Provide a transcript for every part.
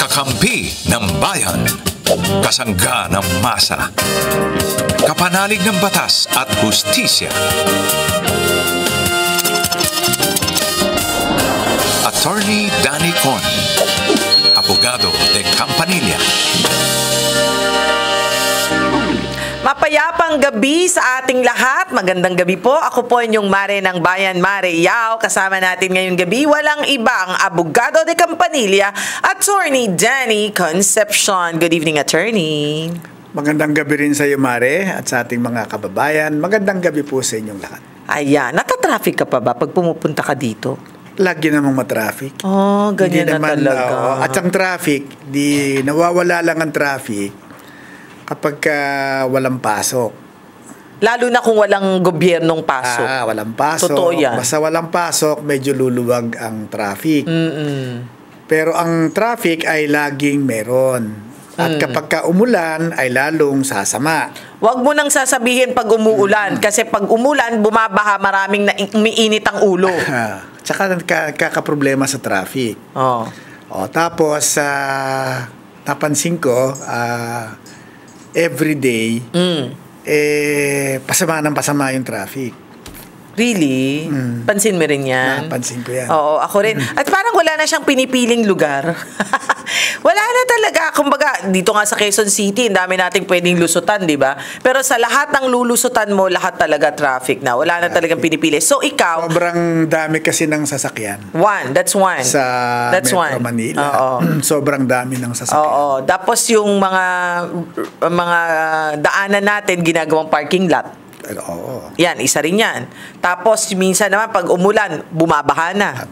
Kakampi ng bayan. Kasangga ng masa. Kapanalig ng batas at hustisya. Attorney Danny Con. Abogado de Campanilla. Mapayapang gabi sa ating lahat. Magandang gabi po. Ako po inyong Mare ng Bayan, Mare Yao. Kasama natin ngayong gabi, walang iba ang Abogado de Campanilla, Attorney Danny Concepcion. Good evening, Attorney. Magandang gabi rin sa iyo, Mare, at sa ating mga kababayan. Magandang gabi po sa inyong lahat. Ayan, natatraffic ka pa ba pag pumupunta ka dito? Lagi namang matraffic. Oh, ganyan na talaga. At ang traffic, di nawawala lang ang traffic kapag walang pasok. Lalo na kung walang gobyernong pasok. Walang pasok. Totoo yan. Basta walang pasok, medyo luluwag ang traffic. Pero ang traffic ay laging meron. At kapag ka umulan, ay lalong sasama. Huwag mo nang sasabihin pag umuulan. Kasi pag umulan, bumabaha, maraming umiinit ang ulo. Tsaka kakaproblema sa traffic. Tapos, napansin ko, everyday, pasama ng pasama yung traffic. Really? Pansin mo rin yan? Pansin ko yan. Oo, ako rin. At parang wala na siyang pinipiling lugar. Wala na talaga. Kumbaga, dito nga sa Quezon City, ang dami nating pwedeng lusutan, di ba? Pero sa lahat ng lulusutan mo, lahat talaga traffic na. Wala na talagang pinipili. So, ikaw... Sobrang dami kasi ng sasakyan. That's one. Sa Metro Manila. Sobrang dami ng sasakyan. Oo. Tapos yung mga daanan natin, ginagawang parking lot. Yan, isa rin yan. Tapos, minsan naman, pag umulan, bumabaha na.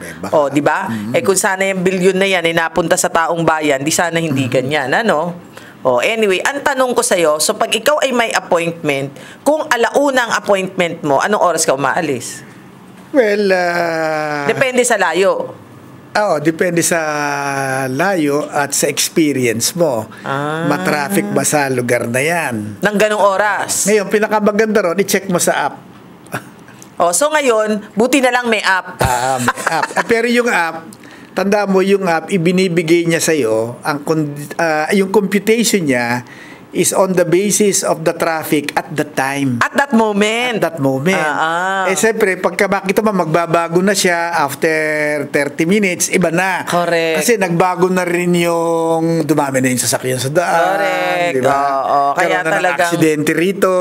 Di ba? Kung sana yung bilyon na yan, napunta sa taong bayan, di sana hindi ganyan, ano? Anyway, ang tanong ko sa'yo, so pag ikaw ay may appointment, kung alauna ang appointment mo, anong oras ka umaalis? Well, depende sa layo. Depende sa layo at sa experience mo. Matraffic ba sa lugar na yan? Nang ganong oras? Ngayon, pinakamaganda ron, i-check mo sa app. So ngayon, buti na lang may app. May app. Pero yung app, tanda mo yung app, ibinibigay niya sa'yo, yung computation niya is on the basis of the traffic at the time. At that moment. Siyempre, pagka makita mo, magbabago na siya after 30 minutes, iba na. Correct. Kasi nagbago na rin yung dumami na yung sasakyan sa daan. Correct. Diba? Kaya talagang... aksidente rito,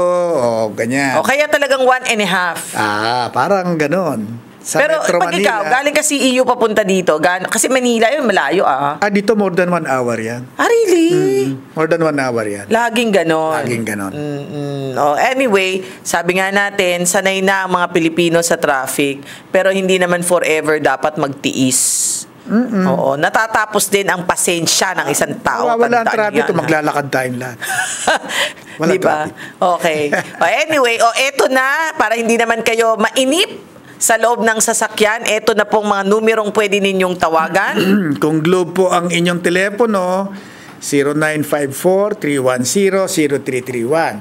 ganyan. Kaya talagang 1.5. Parang ganon. Pero pag Manila, ikaw, galing ka CEU papunta dito, kasi Manila yun, malayo dito more than 1 hour yan. Really? More than 1 hour yan. Laging ganon. Anyway, sabi nga natin, sanay na ang mga Pilipino sa traffic, pero hindi naman forever dapat magtiis. Natatapos din ang pasensya ng isang tao. Wala ang traffic, maglalakad tayong lahat. Wala diba? Okay. Anyway, eto na, para hindi naman kayo mainip sa loob ng sasakyan, eto na pong mga numerong pwede ninyong tawagan. Kung Globe po ang inyong telepono, 0954-310-0331.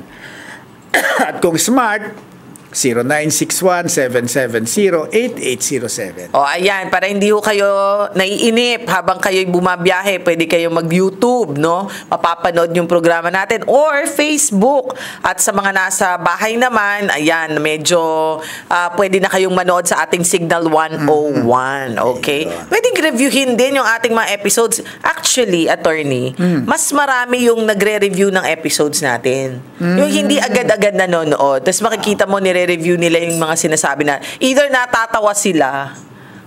At kung Smart, 0961-770-8807. Ayan, para hindi ho kayo naiinip habang kayo'y bumabiyahe, pwede kayo mag-YouTube, no? Mapapanood yung programa natin or Facebook. At sa mga nasa bahay naman, ayan, medyo pwede na kayong manood sa ating Signal 101, okay? Pwedeng reviewin din yung ating mga episodes. Actually, Attorney, mas marami yung nagre-review ng episodes natin. Yung hindi agad-agad nanonood. Tapos makikita mo review nila yung mga sinasabi na either natatawa sila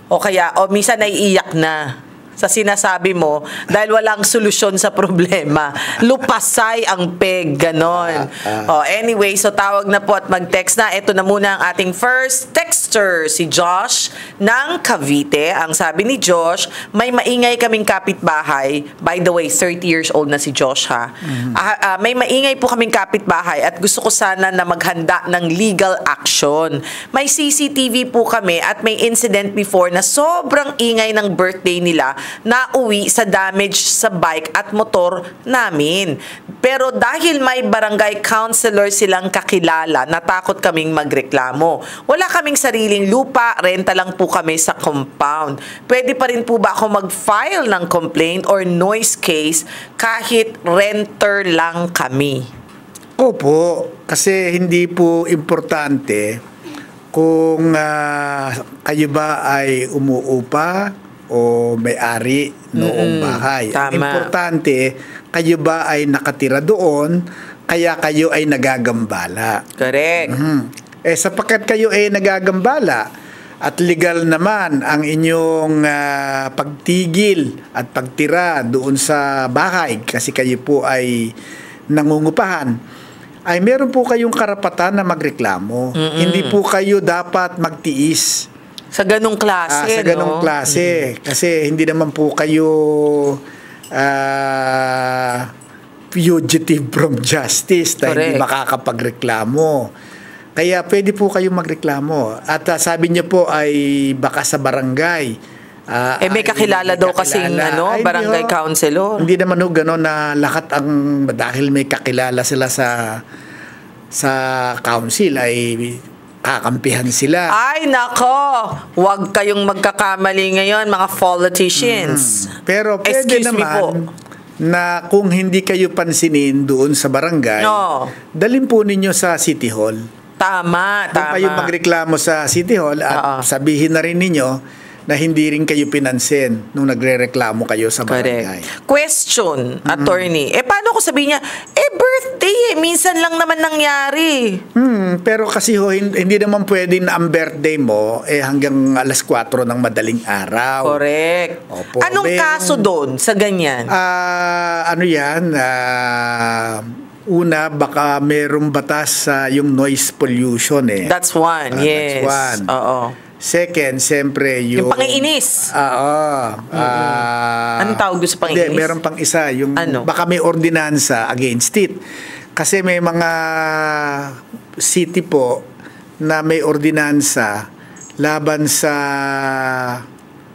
o minsan naiiyak na sa sinasabi mo dahil walang solusyon sa problema. Lupasay ang peg, ganon. Anyway, so tawag na po at mag-text na. Ito na muna ang ating first texter, si Josh ng Cavite. Ang sabi ni Josh, may maingay kaming kapitbahay. By the way, 30 years old na si Josh, ha? May maingay po kaming kapitbahay at gusto ko sana na maghanda ng legal action. May CCTV po kami at may incident before na sobrang ingay ng birthday nila na uwi sa damage sa bike at motor namin. Pero dahil may barangay counselor silang kakilala, natakot kaming magreklamo. Wala kaming sarili sariling lupa, renta lang po kami sa compound. Pwede pa rin po ba ako mag-file ng complaint or noise case kahit renter lang kami? Opo, kasi hindi po importante kung kayo ba ay umuupa o may-ari noong bahay. Tama. Ang importante, kayo ba ay nakatira doon, kaya kayo ay nagagambala. Correct. Sapagkat kayo ay nagagambala at legal naman ang inyong pagtigil at pagtira doon sa bahay kasi kayo po ay nangungupahan, ay meron po kayong karapatan na magreklamo. Hindi po kayo dapat magtiis. Sa ganong klase, Sa ganong klase. Kasi hindi naman po kayo fugitive from justice na hindi makakapagreklamo. Kaya pwede po kayong magreklamo. At sabi niyo po ay baka sa barangay. may kakilala daw kasing barangay councilor. Hindi naman ho gano'n na lahat dahil may kakilala sila sa council ay kakampihan sila. Ay, nako! Huwag kayong magkakamali ngayon, mga politicians. Pero pwede Excuse me po. naman na kung hindi kayo pansinin doon sa barangay, dalhin po ninyo sa City Hall. Tama. Kung kayo magreklamo sa City Hall at sabihin na rin ninyo na hindi rin kayo pinansin nung nagre-reklamo kayo sa barangay. Question, attorney. Paano ko sabihin niya, birthday minsan lang naman nangyari. Pero kasi hindi naman pwedeng na ang birthday mo hanggang alas 4 ng madaling araw. Correct. Opo. Anong kaso doon sa ganyan? Una, baka merong batas sa yung noise pollution That's one, yes. That's one. Oo. Second, siyempre yung pangiinis. Anong tawag doon sa pangiinis? Hindi, meron pang isa. Baka may ordinansa against it. Kasi may mga city po na may ordinansa laban sa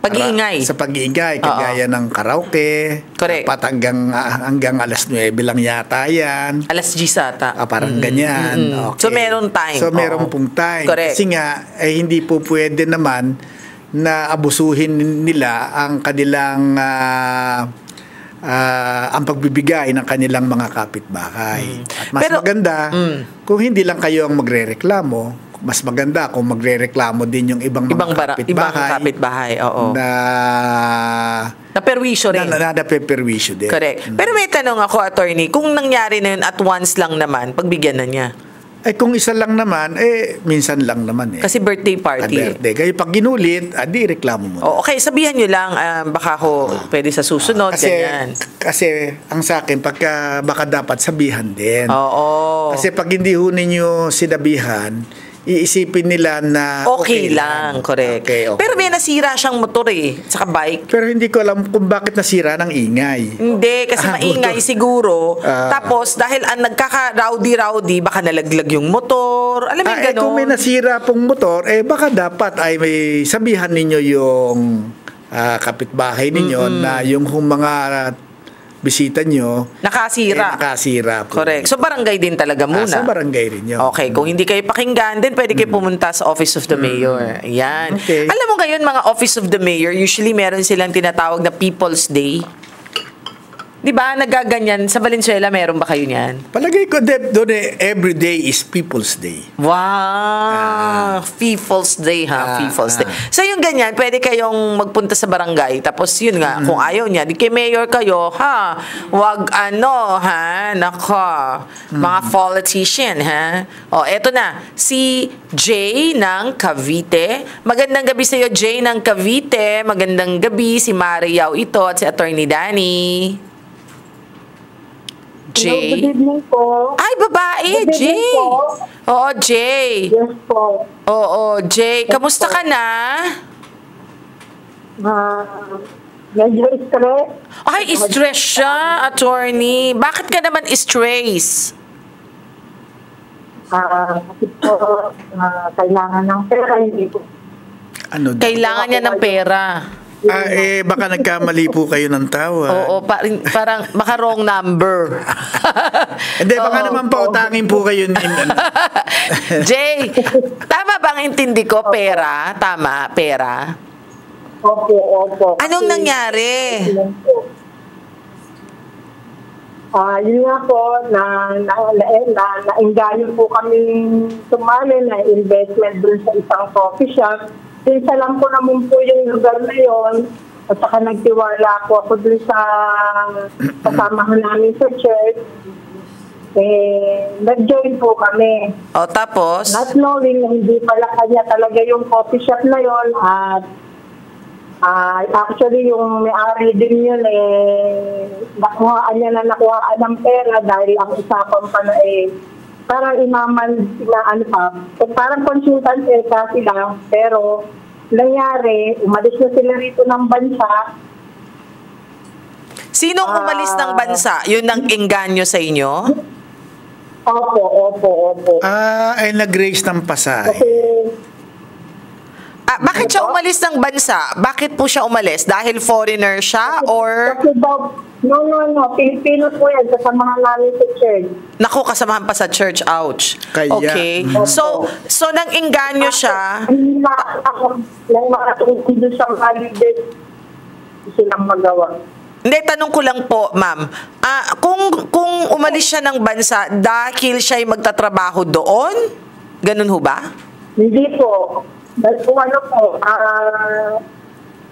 pag-iingay. Sa pag-iingay, kagaya ng karaoke. Correct. Dapat hanggang alas 9 lang yata yan. Alas 10 ata. Parang ganyan. Okay. So, meron time. So, meron pong time. Correct. Kasi nga, hindi po pwede naman na abusuhin nila ang kanilang ang pagbibigay ng kanilang mga kapitbahay. At mas maganda, kung hindi lang kayo ang magrereklamo, mas maganda kung magrereklamo din yung ibang kapitbahay. Oo. Na perwisyo rin. Na perwisyo din. Correct. Pero may tanong ako, attorney, kung nangyari na yun at once lang naman, pagbigyan na niya? Kung isa lang naman, minsan lang naman Kasi birthday party. Kaya pag ginulit, di reklamo mo. Okay, sabihan nyo lang, baka pwede sa susunod, ganyan. Kasi, ang sa akin, baka dapat sabihan din. Oo. Kasi pag hindi ho ninyo sinabihan, iisipin nila na okay lang. Correct. Okay. Pero may nasira siyang motor saka bike. Pero hindi ko alam kung bakit nasira ng ingay. Hindi, kasi maingay siguro. Tapos, dahil ang nagkaka-rowdy-rowdy, baka nalaglag yung motor. Alam mo yung gano'n. Kung may nasira pong motor, baka dapat ay may sabihan ninyo yung kapitbahay ninyo na yung mga bisita nyo nakasira po. Correct. So barangay din talaga muna. Sa barangay rin yun. Okay. Kung hindi kayo pakinggan, then pwede kayo pumunta sa Office of the Mayor. Ayan. Okay. Alam mo ngayon, mga Office of the Mayor, usually meron silang tinatawag na People's Day. Di ba? Nagaganyan. Sa Valenzuela, meron ba kayo niyan? Palagay ko, doon every day is People's Day. Wow! People's Day, People's Day. So, yung ganyan, pwede kayong magpunta sa barangay. Tapos, yun nga, kung ayaw niya, di kay mayor kayo, wag nako, mga politician, eto na, si Jay ng Cavite. Magandang gabi sa iyo, Jay ng Cavite. Magandang gabi, si Mariao ito at si Attorney Danny. Jay. Hello, good evening po. Ay, babae, Good evening Jay. po. Oo, Jay. Yes po. Oo, Jay. Kamusta ka na? Medyo stress. Ay, stress siya, attorney. Bakit ka naman stress? Kasi po, kailangan ng pera. Hindi po. Ano daw? Kailangan niya ng pera. Baka nagkamali po kayo ng tawad. Oo, parang baka wrong number. Hindi, baka naman pautangin po kayo ni Jay, tama bang intindi ko? Pera? Tama, pera? Opo. Anong nangyari? Yun nga po, naengganyo po kami sumali na investment dun sa isang coffee shop. Isa lang po naman po yung lugar na yon. At saka nagtiwala po ako dun sa kasamahan namin sa church. Nag-join po kami. O, tapos? Not knowing na hindi pala kanya talaga yung coffee shop na yon. At actually, yung may-ari din yun, nakuhaan niya na nakuhaan ng pera dahil ang usapan pa na parang parang consultant kasi lang. Pero, nangyari, umalis na sila rito ng bansa. Sinong umalis ng bansa? Yun ang engganyo sa inyo? Opo. Nag-raise ng pasay. Kasi, bakit siya umalis ng bansa? Bakit po siya umalis? Dahil foreigner siya or... Kasi daw, no. Pilipino po yan. Kasamahan namin sa church. Naku, kasamahan pa sa church. Ouch. Kaya. Okay. So nang engganyo siya... Nang mga tungkol sa holiday, silang magawa. Hindi, tanong ko lang po, ma'am. Kung umalis siya ng bansa dahil siya ay magtatrabaho doon? Ganun ho ba? Hindi po. Kung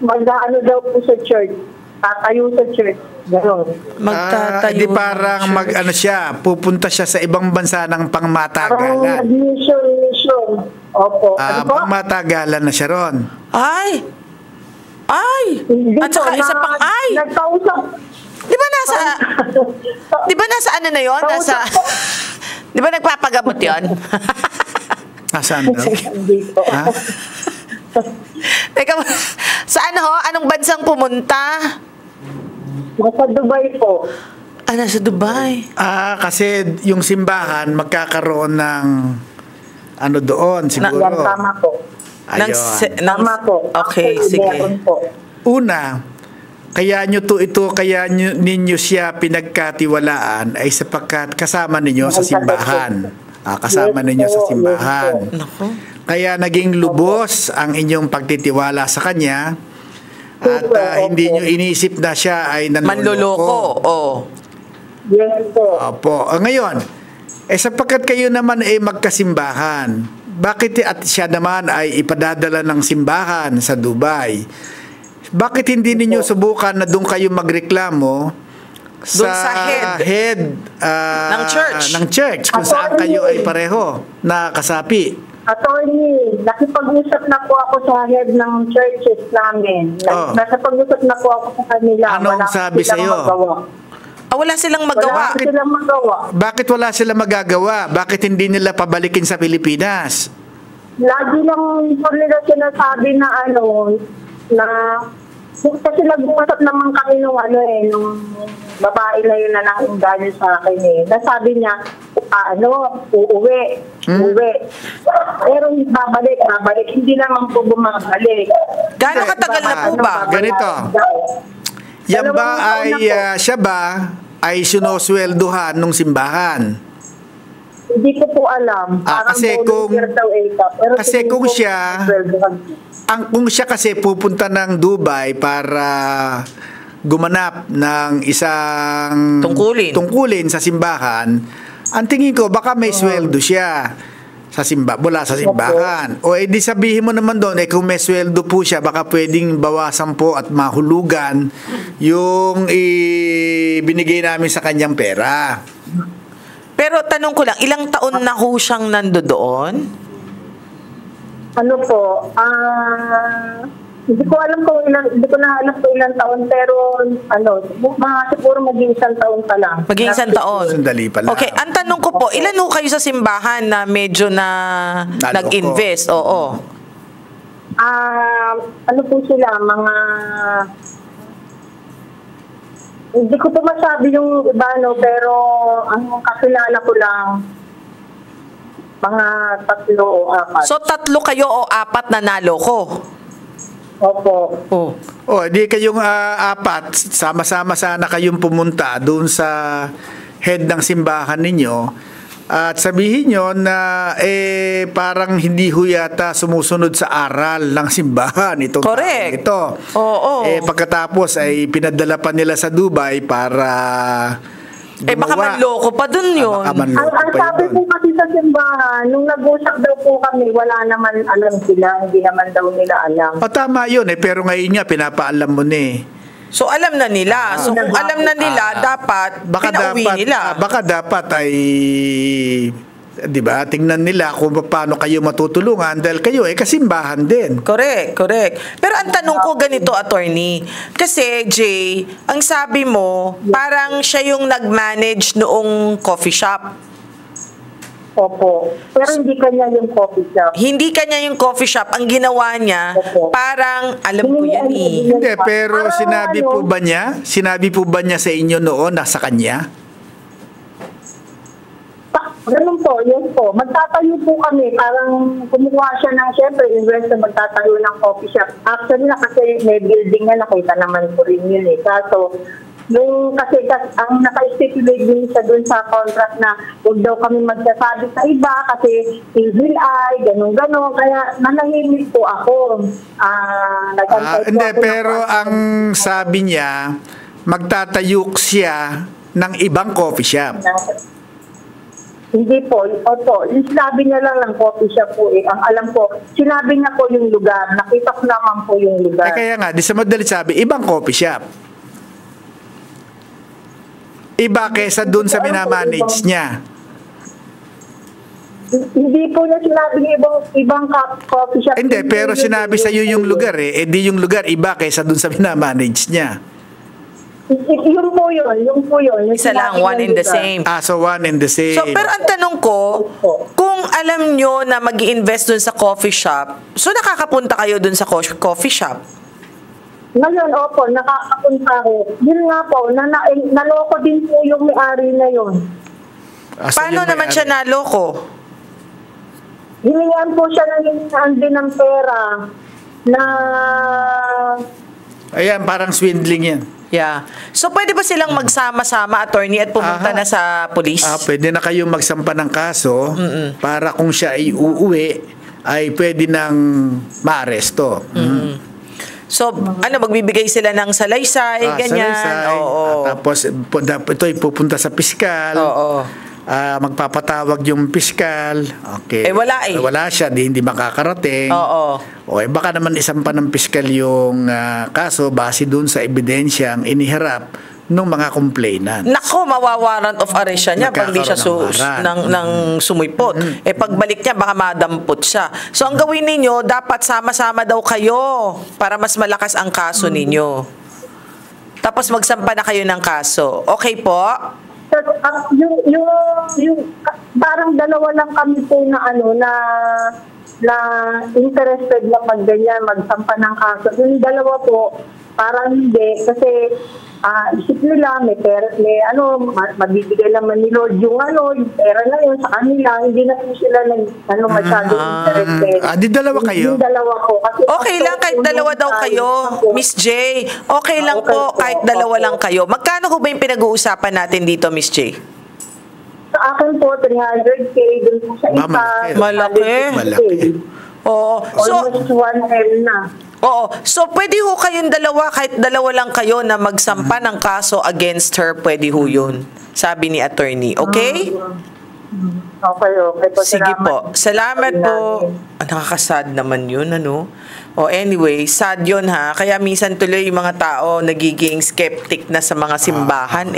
mag-ano daw po sa church. Tatayo sa church. Gano'n. Magtatayo. Di parang pupunta siya sa ibang bansa ng Parang pangmatagalan. mission. Opo. Ano po? Pangmatagalan na siya ron. Ay! Hindi At saka po, isa pang ay! Nagkausap. Di ba nasa ano na yon? Di ba nagpapagamot yon? Nasaan daw? Hindi po. Ha? Teka, saan ho? Anong bansang pumunta? Nasa Dubai po. Nasa Dubai. Kasi yung simbahan magkakaroon ng doon siguro. Yan, tama po. Ayun. Tama po. Okay, Actually, sige. meron po. Una, kaya ninyo siya pinagkatiwalaan ay sapagkat kasama ninyo sa simbahan. Kasama ninyo sa simbahan. Naku. Kaya naging lubos ang inyong pagtitiwala sa kanya at hindi nyo inisip na siya ay Manloloko. Oh. Yes po. Opo. Ngayon, sapagkat kayo naman ay magkasimbahan, bakit at siya naman ay ipadadala ng simbahan sa Dubai? Bakit hindi ninyo subukan na doon kayo magreklamo sa head ng church kung saan kayo ay pareho na kasapi? Attorney, nakipag-usap na po ako sa head ng churches namin. Nakipag-usap na po ako sa kanila. Anong sabi sa'yo? Wala silang magawa. Wala silang magawa. Bakit wala silang magagawa? Bakit hindi nila pabalikin sa Pilipinas? Lagi lang po nila sinasabi na kasi nag-uusap naman kami nung babae na yun na nangungganyo sa akin Nasabi niya, uuwi. Pero babalik. Hindi naman po bumabalik. Gano'ng katagal na po ba? Ganito. Siya ba ay sinusweldohan nung simbahan? Hindi ko po alam. Kasi kung siya kasi pupunta ng Dubai para gumanap ng isang tungkulin sa simbahan, ang tingin ko baka may sweldo siya mula sa simbahan. O di sabihin mo naman doon, kung may sweldo po siya, baka pwedeng bawasan po at mahulugan yung binigay namin sa kanyang pera. Pero tanong ko lang, ilang taon na ho siyang nandoon? Ano po? Hindi ko alam kung ilang taon, pero siguro mag-iisang taon pa lang. Mag-iisang taon? Sandali pa lang. Okay, ang tanong ko po, ilan ho kayo sa simbahan na medyo nag-invest? Oo. Ano po sila? Hindi ko po masabi yung iba, pero ang kakilala ko lang, mga 3 o 4. So 3 kayo o 4 na naloko? Opo. Oh. Di kayong apat, sama-sama sana kayong pumunta doon sa head ng simbahan ninyo at sabihin nyo na parang hindi ho yata sumusunod sa aral ng simbahan itong Correct. taong ito. Oo. Pagkatapos ay pinadala pa nila sa Dubai para Baka manloko pa dun yun. Baka manloko Ang pa sabi yun. po kasi sa simbahan, nung nag-usap daw po kami, wala naman alam sila, hindi naman daw nila alam. Tama yun pero ngayon nga pinapaalam mo na eh. So alam na nila. So kung alam na nila, dapat pinauwi nila. Baka dapat ay 'di ba? Tingnan nila kung paano kayo matutulungan dahil kayo kasimbahan din. Correct. Pero ang tanong ko ganito, attorney. Kasi, Jay, ang sabi mo, parang siya yung nag-manage noong coffee shop. Opo. Pero hindi kanya yung coffee shop. Hindi kanya yung coffee shop. Ang ginawa niya, Opo. parang, alam ko yan eh. Hindi, pero sinabi po ba niya sa inyo noon na sa kanya? Ganun po, yes po. Magtatayo po kami. Parang kumuha siya ng, syempre, invest na magtatayo ng coffee shop. Actually na kasi may building na nakita naman po rin yun eh. Kaso, kasi ang naka-stipulate din siya dun sa contract na huwag daw kami magsasabi sa iba kasi evil eye, ganun-ganon. Kaya nanahimik po ako. Hindi, pero ang sabi niya, magtatayo siya ng ibang coffee shop. Hindi po. Opo. Yung sinabi niya lang ng coffee shop po eh. Ang alam ko, sinabi niya po yung lugar. Nakita ko naman po yung lugar. Kaya nga, di sa madali sabi, ibang coffee shop. Iba kesa dun sa minamanage niya. Hindi po niya sinabi ibang coffee shop. Hindi, pero sinabi sa iyo yung lugar eh. Di yung lugar iba kesa dun sa minamanage niya. Yung po yun. Yung Isa lang, sinabi one niya in the lugar. same. So one and the same. So, pero ang tanong ko, kung alam nyo na mag-i-invest dun sa coffee shop, so nakakapunta kayo dun sa coffee shop? Ngayon, opo, nakakapunta ko. Yun nga po, naloko din po yung may-ari na yun. Paano naman siya naloko? Hiningan po siya ng hiningan din ng pera na... Ayan, parang swindling yan. Yeah. So, pwede ba silang magsama-sama, attorney, at pumunta na sa police? Pwede na kayong magsampa ng kaso para kung siya ay uuwi, ay pwede nang maaresto. So, magbibigay sila ng salaysay, ganyan. Salaysay. Oo. Tapos, ito ay pupunta sa piskal. Oo. Magpapatawag yung piskal. Okay. Wala eh. Wala siya, hindi makakarating. Oo. Baka naman isampa ng piskal yung kaso base dun sa ebidensyang iniharap ng mga complainant. Nako, mawawarrant of arrest siya niya pag di siya ng sumipot. Pagbalik niya, baka madampot siya. So, ang gawin ninyo, dapat sama-sama daw kayo para mas malakas ang kaso ninyo. Tapos magsampa na kayo ng kaso. Okay po? Yung parang dalawa lang kami po na interested na pag ganyan magsampa ng kaso. Yung dalawa po, parang hindi kasi isip nila may pera, mabibigay naman ni Lord yung pera na yun sa kanila, hindi na po sila masyado interested. Di dalawa kayo? Yung dalawa ko. Kasi Okay lang kahit dalawa daw kayo, Miss J. Okay lang po kahit dalawa lang kayo. Magkano ko ba yung pinag-uusapan natin dito, Miss J? Sa akin po, 300K, dun po sa isa. Malaki. Oo. So, almost 1M na. Oo. So, pwede ho kayong dalawa, kahit dalawa lang kayo na magsampa ng kaso against her, pwede ho yun. Sabi ni attorney. Okay? Okay. Sige po. Salamat po. Nakakasad naman yun, anyway, sad yun ha. Kaya minsan tuloy yung mga tao nagiging skeptic na sa mga simbahan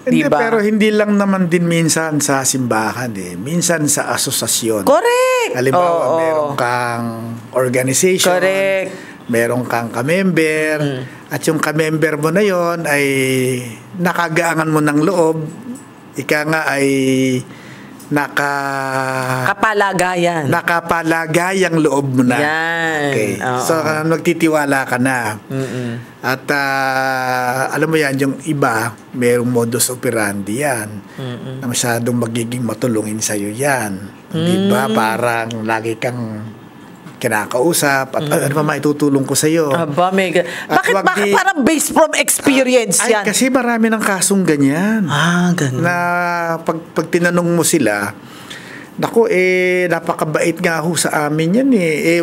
Hindi, diba? pero hindi lang naman din minsan sa simbahan Minsan sa asosasyon. Correct! Halimbawa, meron kang organization. Correct. Meron kang kamember. At yung kamember mo na yon ay nakagaangan mo ng loob. Ika nga ay nakapalagayang loob mo na. Yan. Okay. So, magtitiwala ka na. At alam mo yan, yung iba, mayroong modus operandi yan. Na masyadong magiging matulungin sa'yo yan. Diba? Parang lagi kang kinakausap at ano pa maitutulong ko sa iyo. Aba, mega. Bakit parang based from experience yan? Kasi marami ng kasong ganyan. Ganun. Na pag tinanong mo sila, naku, napakabait nga ho sa amin yan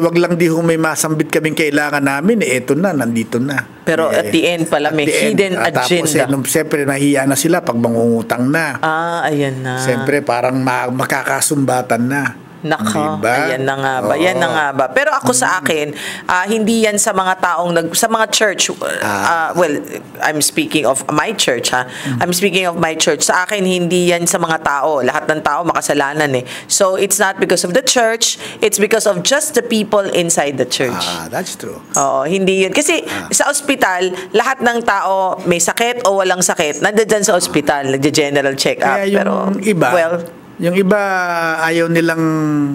wag lang di ho may masambit kaming kailangan namin, eto na, nandito na. Pero at the end pala, may hidden agenda. Tapos, siyempre, nahiya na sila pag mangungutang na. Ayan na. Siyempre, parang makakasumbatan na. Nako, diba? ayan na nga ba? Yan na nga ba? Pero ako sa akin, hindi yan sa mga taong sa mga church. Well, I'm speaking of my church, ha. I'm speaking of my church. Sa akin, hindi yan sa mga tao. Lahat ng tao makasalanan So, it's not because of the church, it's because of just the people inside the church. That's true. Oo, hindi yun. Kasi sa ospital, lahat ng tao may sakit o walang sakit, nandiyan sa ospital, nagja-general check-up. Kaya yung iba, yung iba ayaw nilang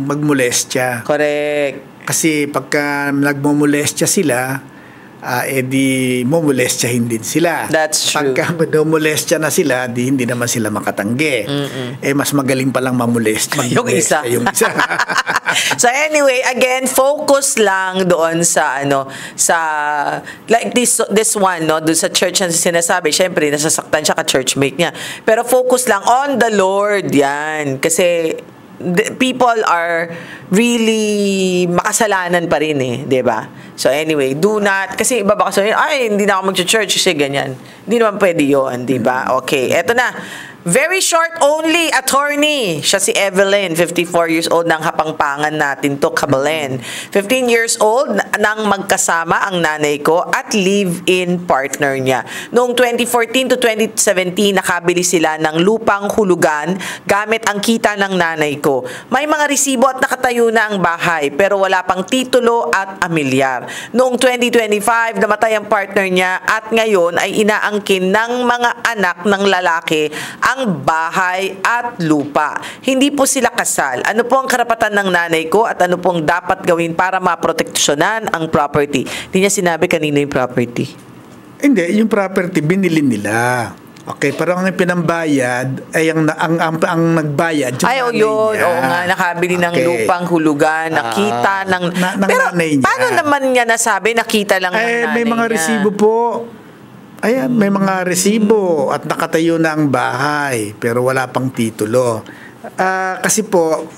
magmolestya. Correct. Kasi pagka nagmomolestya sila, di momolestyahin din sila. That's true. Pagka momolestya na sila, hindi naman sila makatanggi. Mas magaling palang mamolestya. Yung isa. So anyway, again, focus lang doon sa like this one, doon sa church na sinasabi. Syempre, nasasaktan siya ka-churchmate niya. Pero focus lang on the Lord, yan. Kasi people are really makasalanan pa rin di ba? So anyway, do not, kasi iba baka sabihin, hindi na ako mag-church kasi ganyan. Hindi naman pwede yun, di ba? Okay, eto na. Very short only, attorney. Siya si Evelyn, 54 years old ng Kapampangan natin to, Kabalen. 15 years old nang magkasama ang nanay ko at live-in partner niya. Noong 2014 to 2017, nakabili sila ng lupang hulugan gamit ang kita ng nanay ko. May mga resibo at nakatayo na ang bahay pero wala pang titulo at amilyar. Noong 2025, namatay ang partner niya at ngayon ay inaangkin ng mga anak ng lalaki ang bahay at lupa. Hindi po sila kasal. Ano po ang karapatan ng nanay ko at ano pong dapat gawin para maproteksyonan ang property? Hindi niya sinabi kanino yung property. Hindi, yung property binili nila. Okay, pero ang pinambayad ay ang nagbayad yung nanay yun. niya. Oo nga, nakabili ng lupang hulugan, nakita ng pero nanay niya. Paano naman niya nasabi nakita lang ng nanay may mga niya? resibo po. Ayan, may mga resibo at nakatayo na ang bahay pero wala pang titulo. Kasi po,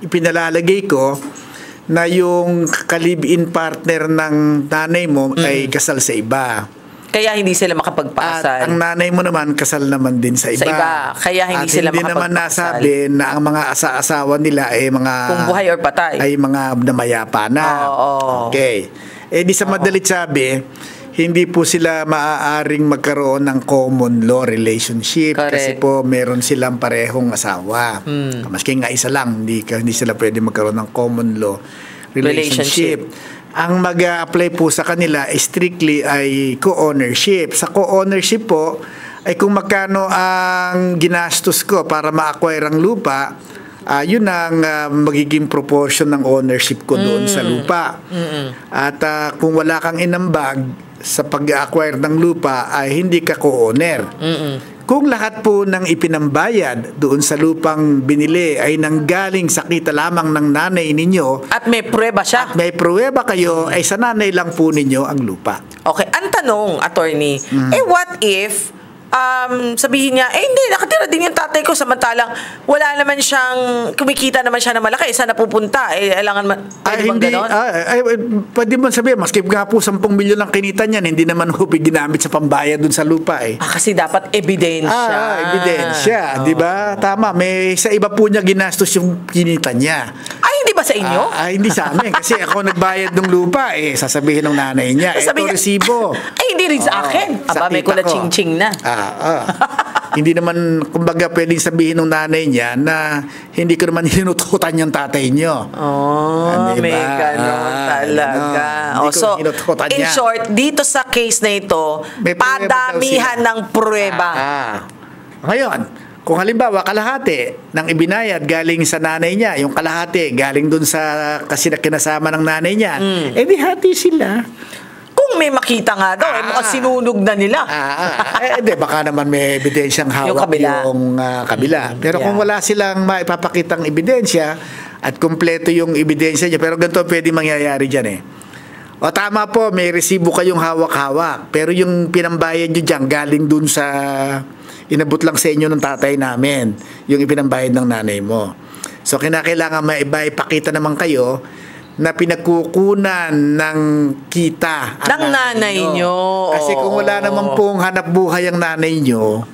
ipinalalagay ko na yung ka-live-in partner ng nanay mo ay kasal sa iba. Kaya hindi sila makapagpakasal. At ang nanay mo naman, kasal naman din sa iba. Sa iba. Kaya hindi sila hindi naman nasabi na ang mga asawa nila ay mga... Kung buhay or patay. Ay mga namayapa na. Okay. Di sa madalit sabi, hindi po sila maaaring magkaroon ng common law relationship. Correct. Kasi po meron silang parehong asawa. Maski nga isa lang, hindi sila pwede magkaroon ng common law relationship. Ang mag-apply po sa kanila strictly ay co-ownership. Sa co-ownership po ay kung magkano ang ginastos ko para ma-acquire ang lupa, yun ang magiging proportion ng ownership ko doon sa lupa. At kung wala kang inambag sa pag-acquire ng lupa ay hindi ka co-owner. Kung lahat po ng ipinambayad doon sa lupang binili ay nanggaling sa kita lamang ng nanay ninyo at may pruweba siya. At may pruweba kayo, ay sa nanay lang po ninyo ang lupa. Okay, ang tanong, attorney, what if sabihin niya, hindi, nakatira din yung tatay ko samantalang wala naman siyang, kumikita naman siya na malaki, saan napupunta? Alangan pwede bang ganon? Pwede mo sabihin, maski nga po 10 milyon ang kinita niyan, hindi naman hubig ginamit sa pambayad dun sa lupa kasi dapat ebidensya. Ebidensya, di ba? Tama, may sa iba po niya ginastos yung kinita niya. Hindi ba sa inyo? Hindi sa amin, kasi ako nagbayad ng lupa, sasabihin ng nanay niya, ito resibo. Hindi rin sa akin. May kula ching-ching na. Hindi naman, kumbaga, pwedeng sabihin ng nanay niya na hindi ko naman hinututan yung tatay niyo. May ganon talaga. So, in short, dito sa case na ito, padamihan ng pruweba. Ngayon, kung halimbawa kalahati ng ibinayad galing sa nanay niya, yung kalahati galing dun sa kasi kinasama ng nanay niya, di hati sila. Kung may makita nga daw, mukhang sinunog na nila. Baka naman may ebidensyang hawak yung kabila. Pero kung wala silang maipapakitang ebidensya, at kumpleto yung ebidensya niyo. Pero ganito pwede mangyayari dyan eh. O tama po, may resibo kayong hawak-hawak. Pero yung pinambayad nyo dyan, galing dun sa inabot lang sa inyo ng tatay namin. Yung ipinambayad ng nanay mo. So kinakailangan maipakita naman kayo na pinagkukunan ng kita ng nanay nyo. Kasi kung wala naman pong hanap buhay ang nanay nyo,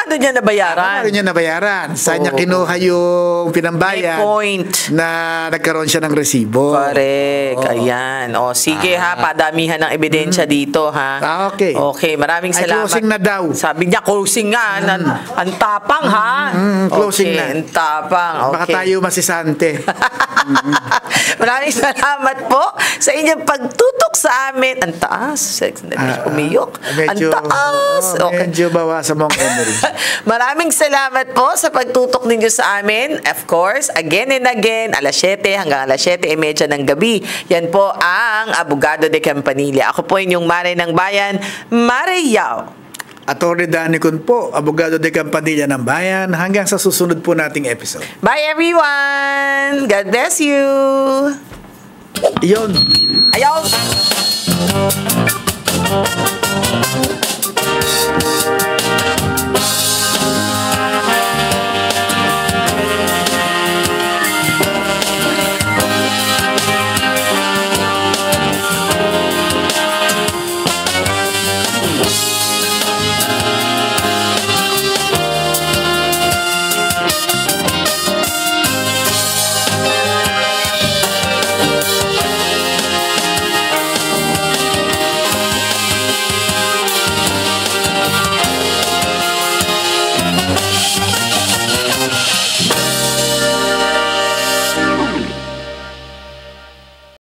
paano niya nabayaran? paano niya nabayaran? Saan niya kinuha yung pinambayad? May point. Na nagkaroon siya ng resibo. Correct. Oo. Ayan. O, sige ha, padamihan ng ebidensya dito ha. Okay. Okay, maraming Ay, salamat. closing na daw. Sabi niya, closing nga. Ang tapang ha. Closing okay, na. ang tapang. Okay. Baka tayo masisante. Maraming salamat po sa inyong pagtutok sa amin. Ang taas. Umiyok. Ang taas. Okay. Medyo bawasan mo ang energy. Maraming salamat po sa pagtutok ninyo sa amin. Of course, again and again, alas 7 hanggang alas 7:30 ng gabi. Yan po ang Abogado de Campanilla. Ako po inyong Mare ng Bayan, Mare Yao. Atty. Danny Con po, Abogado de Campanilla ng Bayan. Hanggang sa susunod po nating episode. Bye everyone! God bless you! Iyon. Ayaw!